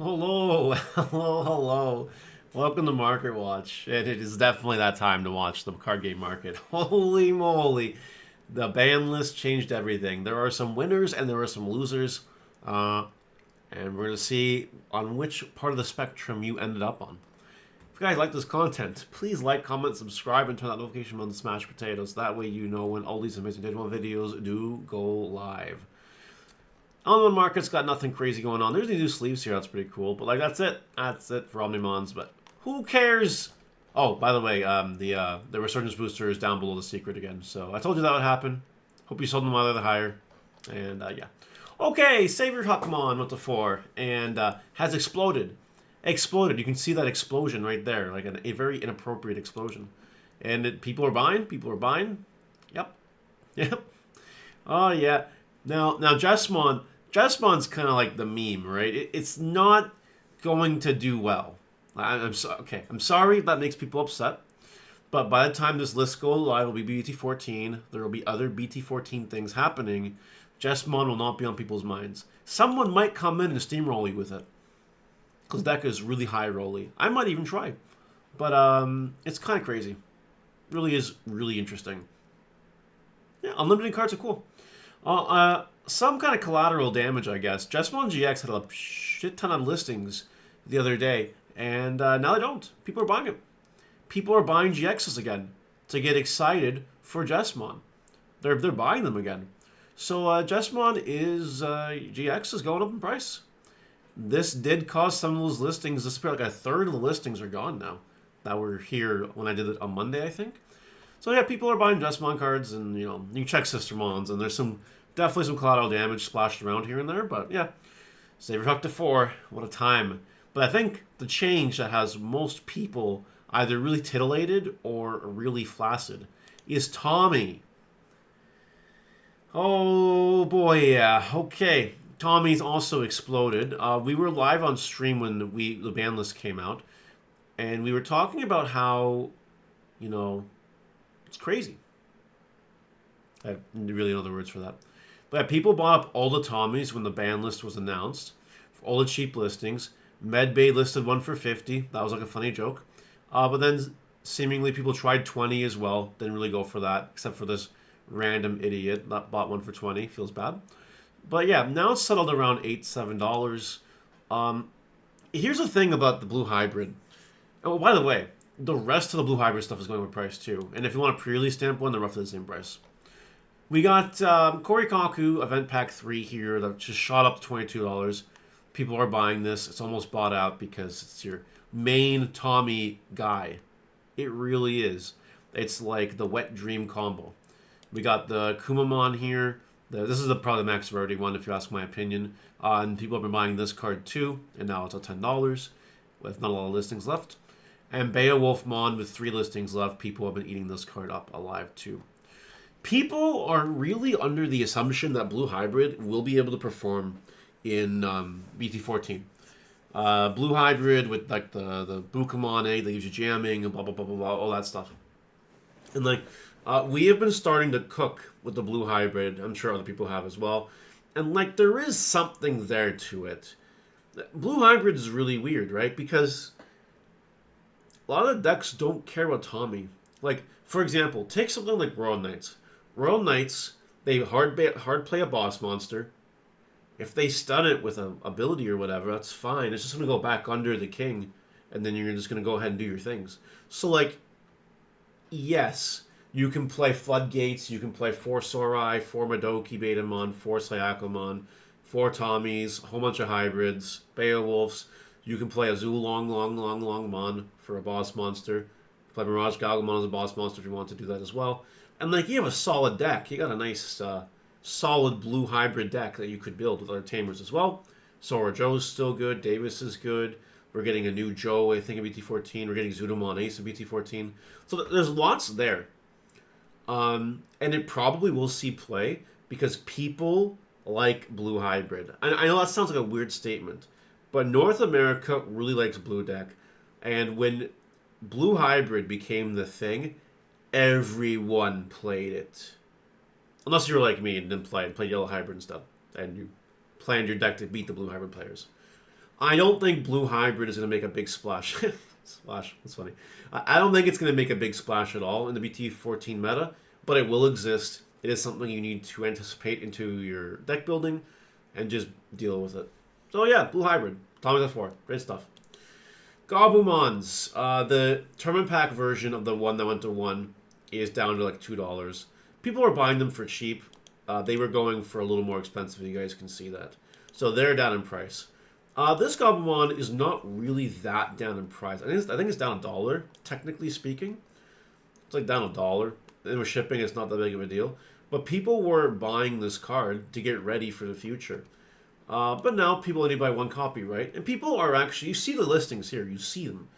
Hello, hello, hello. Welcome to Market Watch. And it is definitely that time to watch the card game market. Holy moly. The ban list changed everything. There are some winners and there are some losers. Uh, and we're going to see on which part of the spectrum you ended up on. If you guys like this content, please like, comment, subscribe, and turn that notification bell on to smash potatoes. That way you know when all these amazing Digimon videos do go live. On the market's got nothing crazy going on. There's the new sleeves here. That's pretty cool. But, like, that's it. That's it for Omnimons. But who cares? Oh, by the way, the Resurgence Booster is down below the secret again. So I told you that would happen. Hope you sold them while they're higher. And, yeah. Okay, Savior Huckmon went to 4 and has exploded. Exploded. You can see that explosion right there. Like a very inappropriate explosion. And people are buying. People are buying. Yep. Yep. Oh, yeah. Now Jesmon's kind of like the meme, right? It's not going to do well. Okay. I'm sorry that makes people upset, but by the time this list goes live, it'll be BT14. There will be other BT14 things happening. Jesmon will not be on people's minds. Someone might come in and steamroll you with it, because deck is really high rolly. I might even try, but it's kind of crazy. Really is really interesting. Yeah, unlimited cards are cool. Some kind of collateral damage, I guess. Jesmon GX had a shit ton of listings the other day, and now they don't. People are buying it. People are buying GXs again to get excited for Jesmon. They're buying them again. So Jesmon is GX is going up in price. This did cause some of those listings to disappear. Like a third of the listings are gone now that were here when I did it on Monday, I think. So yeah, people are buying Jesmon cards, and you can check Sistermons, and there's definitely some collateral damage splashed around here and there, but yeah. Savior Huck to 4, what a time. But I think the change that has most people either really titillated or really flaccid is Tommy. Oh boy, yeah. Okay, Tommy's also exploded. We were live on stream when the ban list came out, and we were talking about how, it's crazy. I really know the words for that. But people bought up all the Tommies when the ban list was announced. For all the cheap listings. Medbay listed one for 50. That was like a funny joke. But then seemingly people tried 20 as well. Didn't really go for that, except for this random idiot that bought one for 20. Feels bad. But yeah, now it's settled around $8, $7. Here's the thing about the blue hybrid. Oh, by the way, the rest of the blue hybrid stuff is going with price too. And if you want a pre-release stamp one, they're roughly the same price. We got Korikaku Event Pack 3 here that just shot up to $22. People are buying this. It's almost bought out because it's your main Tommy guy. It really is. It's like the wet dream combo. We got the Kumamon here. This is probably the max rarity one, if you ask my opinion. And people have been buying this card too, and now it's at $10 with not a lot of listings left. And Beowulfmon with 3 listings left. People have been eating this card up alive too. People are really under the assumption that Blue Hybrid will be able to perform in BT14. Blue Hybrid with like the Bukamon egg that gives you jamming and blah blah blah blah blah, all that stuff. And like we have been starting to cook with the Blue Hybrid. I'm sure other people have as well. And like there is something there to it. Blue Hybrid is really weird, right? Because a lot of decks don't care about Tommy. Like for example, take something like Royal Knights. Royal Knights, they hard play a boss monster. If they stun it with an ability or whatever, that's fine. It's just going to go back under the king, and then you're just going to go ahead and do your things. So, like, yes, you can play Floodgates, you can play 4 Sorai, 4 Madoki Betamon, 4 Syakomon, 4 Tommies, a whole bunch of hybrids, Beowulfs. You can play a Long for a boss monster. Play Mirage Galgamon as a boss monster if you want to do that as well. And, like, you have a solid deck. You got a nice, solid blue hybrid deck that you could build with other tamers as well. Sora Joe's still good. Davis is good. We're getting a new Joe, I think, in BT14. We're getting Zudomon Ace in BT14. So there's lots there. And it probably will see play because people like blue hybrid. I know that sounds like a weird statement, but North America really likes blue deck. And when blue hybrid became the thing, everyone played it. Unless you were like me and didn't play yellow hybrid instead, and you planned your deck to beat the blue hybrid players. I don't think Blue Hybrid is going to make a big splash. Splash. That's funny. I don't think it's going to make a big splash at all in the BT14 meta, but it will exist. It is something you need to anticipate into your deck building and just deal with it. So yeah, Blue Hybrid. Tommy's F4. Great stuff. Gabumons. The tournament pack version of the one that went to 1 is down to like $2. People are buying them for cheap. They were going for a little more expensive. You guys can see that. So they're down in price. This Gabumon is not really that down in price. I think it's down $1, technically speaking. It's like down $1. And with shipping, it's not that big of a deal. But people were buying this card to get ready for the future. But now people only buy one copy, right? And people are actually, you see the listings here, you see them.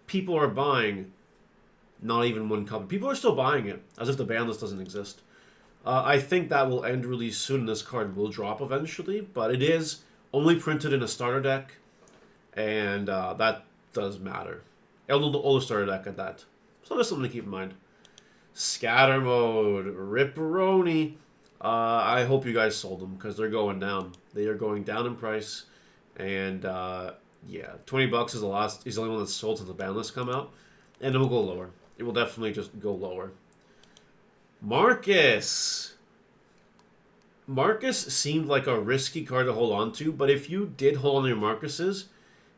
People are buying not even one copy. People are still buying it, as if the ban list doesn't exist. I think that will end really soon. This card will drop eventually, but it is only printed in a starter deck, and that does matter. Older starter deck at that. So that's something to keep in mind. Scatter mode, Ripperoni. I hope you guys sold them because they're going down. They are going down in price, and yeah, $20 is the last. Is the only one that's sold since the ban list come out, and it will go lower. It will definitely just go lower. Marcus. Marcus seemed like a risky card to hold on to, but if you did hold on to your Marcuses,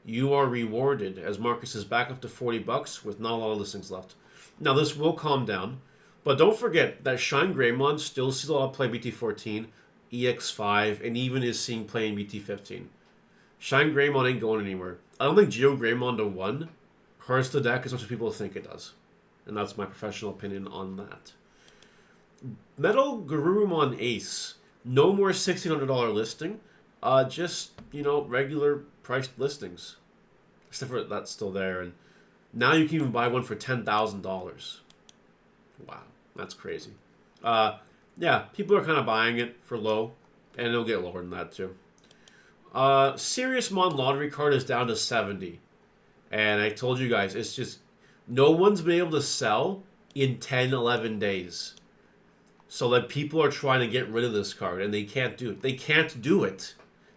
you are rewarded, as Marcus is back up to $40 with not a lot of listings left. Now, this will calm down, but don't forget that Shine Greymon still sees a lot of play BT14, EX5, and even is seeing play in BT15. Shine Greymon ain't going anywhere. I don't think Geo Greymon to 1 hurts the deck as much as people think it does. And that's my professional opinion on that. Metal Garurumon Ace. No more $1,600 listing. Just, regular priced listings. Except for that's still there. And now you can even buy one for $10,000. Wow, that's crazy. Yeah, people are kind of buying it for low. And it'll get lower than that too. Serious Mon Lottery card is down to 70. And I told you guys, it's just, no one's been able to sell in 10, 11 days. So that people are trying to get rid of this card, and they can't do it. They can't do it.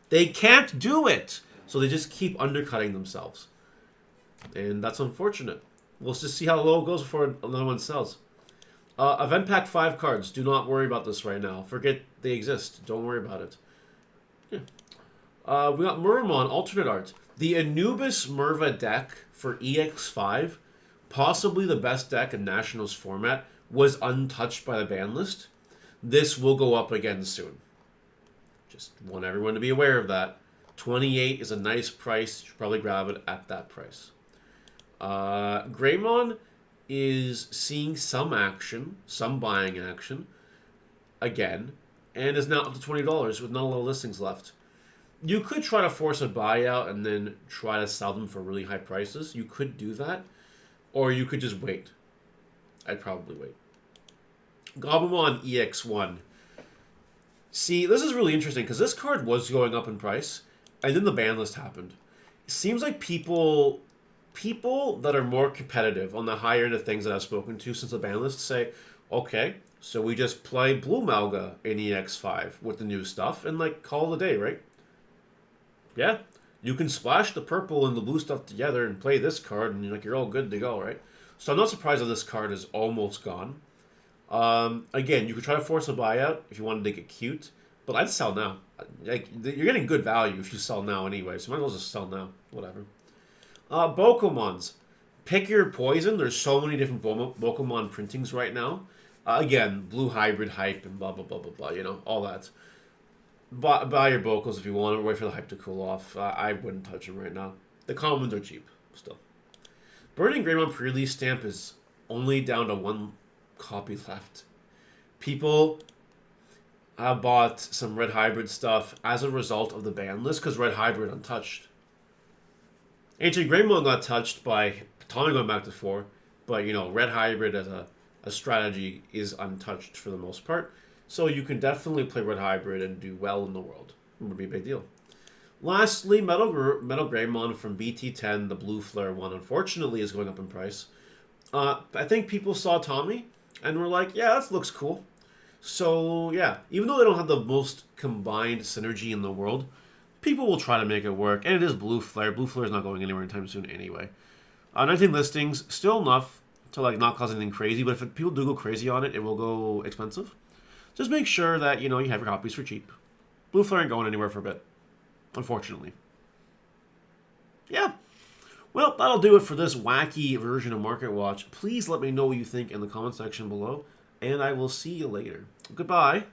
They can't do it. So they just keep undercutting themselves. And that's unfortunate. We'll just see how low it goes before another one sells. Event Pack 5 cards. Do not worry about this right now. Forget they exist. Don't worry about it. Yeah. We got Murmon Alternate Art. The Anubis Merva deck for EX5, possibly the best deck in Nationals format, was untouched by the ban list. This will go up again soon. Just want everyone to be aware of that. 28 is a nice price. You should probably grab it at that price. Greymon is seeing some action, some buying action, again, and is now up to $20 with not a lot of listings left. You could try to force a buyout and then try to sell them for really high prices. You could do that, or you could just wait. I'd probably wait. Gabumon EX1. See, this is really interesting because this card was going up in price, and then the ban list happened. It seems like people that are more competitive on the higher end of things that I've spoken to since the ban list say, okay, so we just play Blue Malga in EX5 with the new stuff and call it a day, right? Yeah, you can splash the purple and the blue stuff together and play this card, and you're all good to go, right? So I'm not surprised that this card is almost gone. Again, you could try to force a buyout if you want to make it cute, but I'd sell now. You're getting good value if you sell now anyway, so might as well just sell now. Whatever. Bokomons. Pick your poison. There's so many different Bokomon printings right now. Again, blue hybrid hype and blah, blah, blah, blah, blah, all that. Buy your Bokos if you want to. Wait for the hype to cool off. I wouldn't touch them right now. The commons are cheap, still. Burning Greymon pre-release stamp is only down to 1 copy left. People bought some Red Hybrid stuff as a result of the ban list because Red Hybrid untouched. Ancient Greymon got touched by Tommy going back to 4, but Red Hybrid as a strategy is untouched for the most part. So you can definitely play Red Hybrid and do well in the world. It would be a big deal. Lastly, Metal Greymon from BT10, the Blue Flare one, unfortunately is going up in price. I think people saw Tommy and were like, yeah, that looks cool. So, yeah, even though they don't have the most combined synergy in the world, People will try to make it work, and it is Blue Flare. Blue Flare is not going anywhere anytime soon anyway. 19 listings, still enough to like not cause anything crazy, but if people do go crazy on it, it will go expensive. Just make sure that, you have your copies for cheap. Blue Flare ain't going anywhere for a bit, unfortunately. Yeah. Well, that'll do it for this wacky version of Market Watch. Please let me know what you think in the comment section below, and I will see you later. Goodbye.